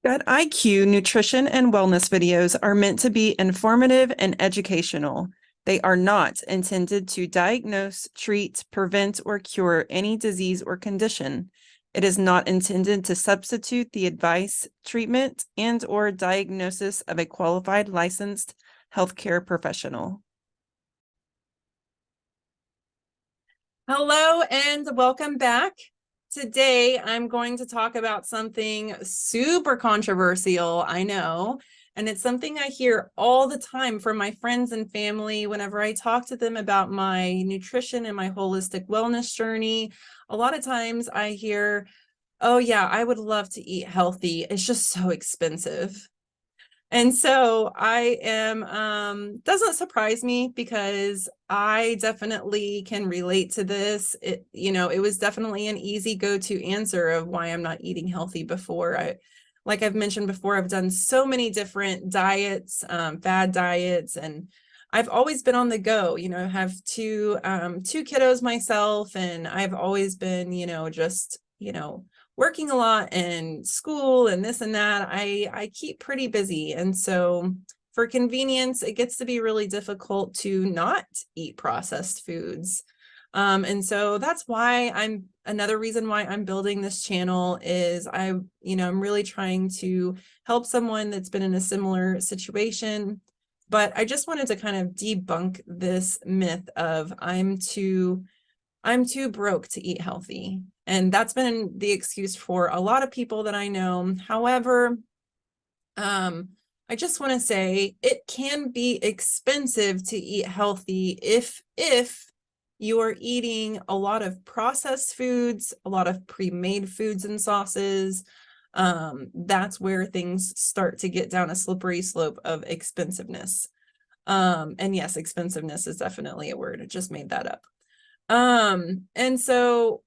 At IQ, nutrition and wellness videos are meant to be informative and educational. They are not intended to diagnose, treat, prevent, or cure any disease or condition. It is not intended to substitute the advice, treatment, and/or diagnosis of a qualified licensed healthcare professional. Hello and welcome back. Today, I'm going to talk about something super controversial, I know, and it's something I hear all the time from my friends and family whenever I talk to them about my nutrition and my holistic wellness journey. A lot of times I hear, oh yeah, I would love to eat healthy. It's just so expensive. And so I am, doesn't surprise me because I definitely can relate to this. It was definitely an easy go-to answer of why I'm not eating healthy before. Like I've mentioned before, I've done so many different diets, fad diets, and I've always been on the go. I have two kiddos myself, and I've always been, just, working a lot and school and this and that. I keep pretty busy. And so for convenience, it gets to be really difficult to not eat processed foods. And so that's why another reason why I'm building this channel is I'm really trying to help someone that's been in a similar situation. But I just wanted to kind of debunk this myth of I'm too broke to eat healthy. And that's been the excuse for a lot of people that I know. However, I just want to say it can be expensive to eat healthy if you are eating a lot of processed foods, a lot of pre-made foods and sauces. That's where things start to get down a slippery slope of expensiveness. And yes, expensiveness is definitely a word. I just made that up. And so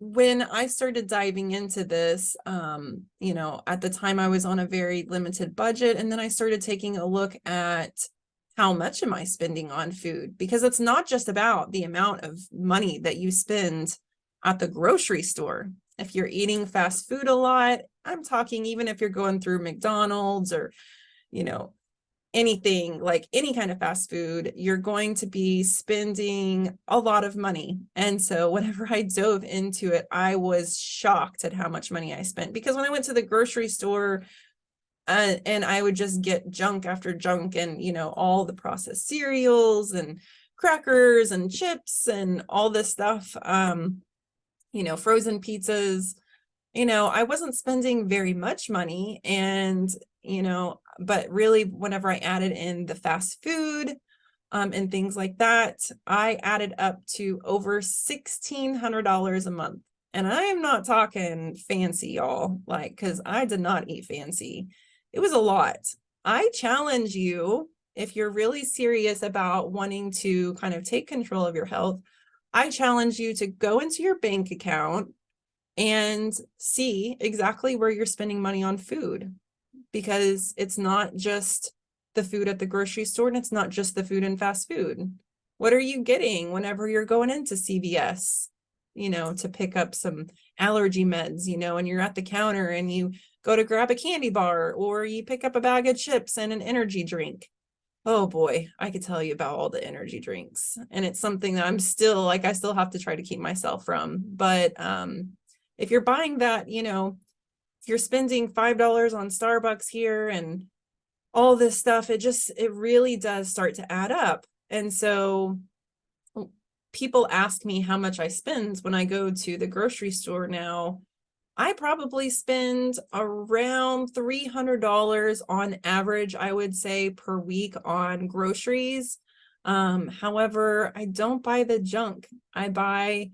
when I started diving into this, at the time I was on a very limited budget, and then I started taking a look at how much am I spending on food, because it's not just about the amount of money that you spend at the grocery store. If you're eating fast food a lot, I'm talking even if you're going through McDonald's or, anything like any kind of fast food, you're going to be spending a lot of money. And so whenever I dove into it, I was shocked at how much money I spent, because when I went to the grocery store and I would just get junk after junk and, all the processed cereals and crackers and chips and all this stuff, frozen pizzas, I wasn't spending very much money. And, but really whenever I added in the fast food and things like that, I added up to over $1,600 a month. And I am not talking fancy, y'all, because I did not eat fancy. It was a lot. I challenge you, if you're really serious about wanting to kind of take control of your health, I challenge you to go into your bank account and see exactly where you're spending money on food, because it's not just the food at the grocery store, and it's not just the food in fast food. What are you getting whenever you're going into CVS, to pick up some allergy meds, and you're at the counter and you go to grab a candy bar, or you pick up a bag of chips and an energy drink? Oh boy, I could tell you about all the energy drinks. And it's something that I'm still I still have to try to keep myself from. But if you're buying that, if you're spending $5 on Starbucks here and all this stuff, it really does start to add up. And so people ask me how much I spend when I go to the grocery store now. I probably spend around $300 on average, I would say, per week on groceries. However, I don't buy the junk. I buy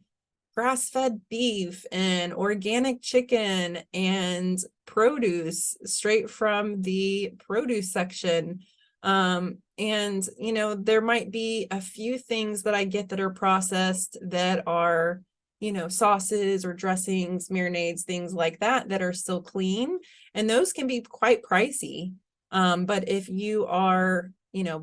grass-fed beef and organic chicken and produce straight from the produce section. And, there might be a few things that I get that are processed that are, sauces or dressings, marinades, things like that, that are still clean. And those can be quite pricey. But if you are,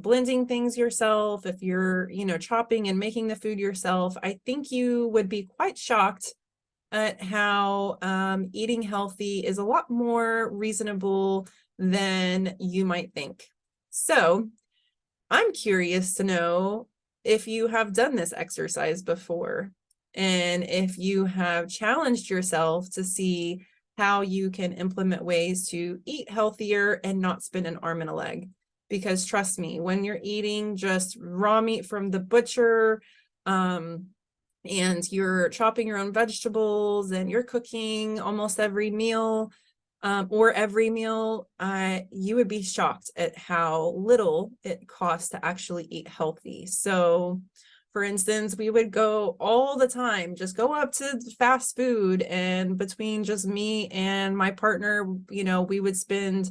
blending things yourself, if you're, chopping and making the food yourself, I think you would be quite shocked at how eating healthy is a lot more reasonable than you might think. So I'm curious to know if you have done this exercise before, and if you have challenged yourself to see how you can implement ways to eat healthier and not spend an arm and a leg. Because trust me, when you're eating just raw meat from the butcher, and you're chopping your own vegetables and you're cooking almost every meal, or every meal, you would be shocked at how little it costs to actually eat healthy. So for instance, we would go all the time, just go up to fast food, and between just me and my partner, we would spend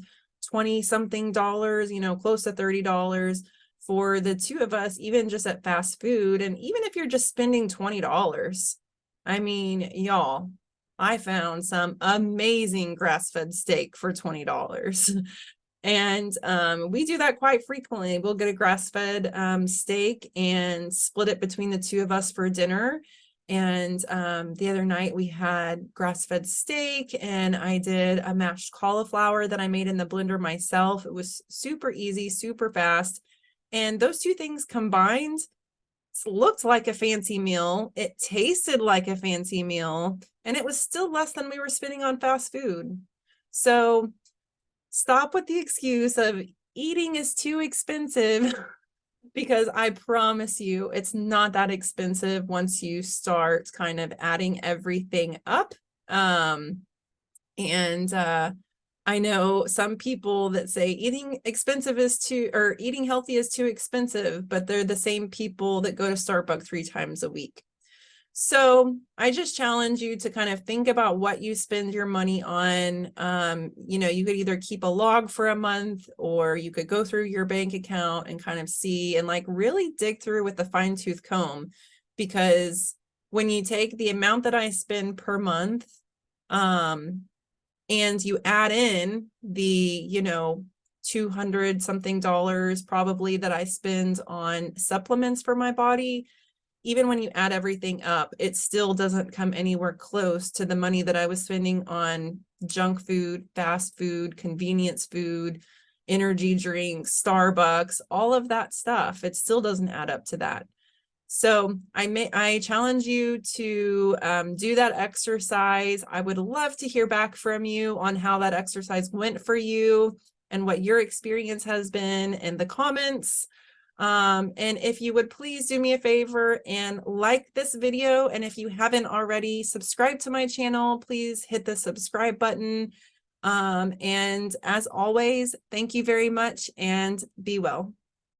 20 something dollars, close to $30 for the two of us, even just at fast food. And even if you're just spending $20, I mean, y'all, I found some amazing grass-fed steak for $20. And we do that quite frequently. We'll get a grass-fed steak and split it between the two of us for dinner. And the other night we had grass-fed steak, and I did a mashed cauliflower that I made in the blender myself. It was super easy, super fast. And those two things combined looked like a fancy meal. It tasted like a fancy meal, and it was still less than we were spending on fast food. So stop with the excuse of eating is too expensive, because I promise you it's not that expensive once you start kind of adding everything up. I know some people that say eating healthy is too expensive, but they're the same people that go to Starbucks 3 times a week. So I just challenge you to kind of think about what you spend your money on. You could either keep a log for a month, or you could go through your bank account and kind of see and like really dig through with a fine-tooth comb, because when you take the amount that I spend per month, and you add in the, $200 something probably that I spend on supplements for my body, even when you add everything up, it still doesn't come anywhere close to the money that I was spending on junk food, fast food, convenience food, energy drinks, Starbucks, all of that stuff. It still doesn't add up to that. So I challenge you to do that exercise. I would love to hear back from you on how that exercise went for you and what your experience has been in the comments. And if you would please do me a favor and like this video. And if you haven't already subscribed to my channel, please hit the subscribe button. And as always, thank you very much, and be well.